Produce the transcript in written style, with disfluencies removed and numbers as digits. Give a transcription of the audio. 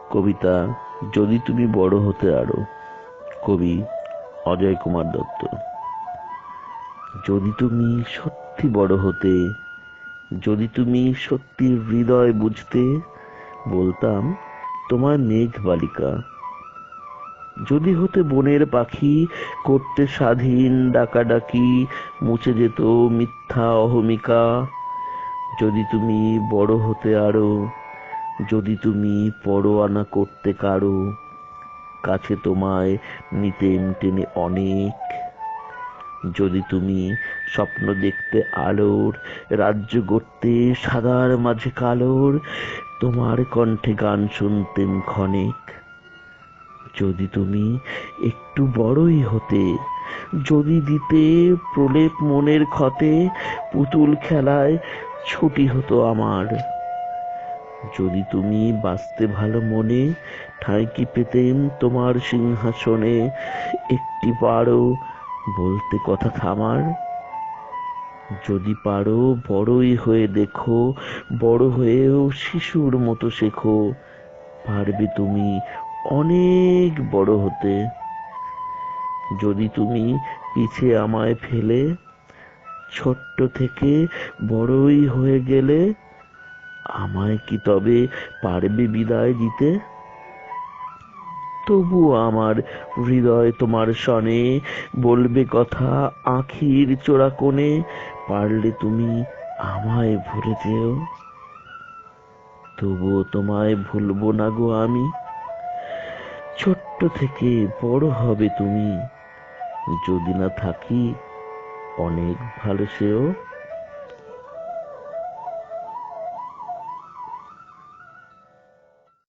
কবিতা যদি তুমি বড় হতে আরো। কবি অজয় কুমার দত্ত। যদি তুমি সত্যি বড় হতে, যদি তুমি সত্যি হৃদয় বুঝতে, বলতাম তোমার মেঘ বালিকা। যদি হতে বনের পাখি, করতে স্বাধীন ডাকাডাকি, মুছে যেত মিথ্যা অহমিকা। যদি তুমি বড় হতে আরো, যদি তুমি পরোয়া করতে কারো, কাছে তোমায় নিতেম টেনে অনেক। যদি তুমি স্বপ্ন দেখতে আলোর, রাজ্য গড়তে সাদার মাঝে কালোর, তোমার কণ্ঠে গান শুনতেম ক্ষণেক। যদি তুমি একটু বড়ই হতে, যদি দিতে প্রলেপ মনের ক্ষতে, পুতুল খেলায় ছুটি হতো আমার। যদি তুমি বাঁচতে ভালো মনে, ঠাঁই কি পেতেম তোমার সিংহাসনে, একটি বারো বলতে কথা থামার। যদি পারো বড়ই হয়ে দেখো, বড় হয়েও শিশুর মতো শেখো, পারবে তুমি অনেক বড় হতে। যদি তুমি পিছে আমায় ফেলে, ছোট্ট থেকে বড়ই হয়ে গেলে, আমায় কি তবে পারবে বিদায় দিতে? তবুও আমার হৃদয় তোমার সনে বলবে কথা আখির চোরা কোণে, পারলে তুমি আমায় ভুলে যেও। তবুও তোমায় ভুলবো না গো আমি। ছোট্ট থেকে বড় হবে তুমি, যদি না থাকি অনেক ভালো সেও।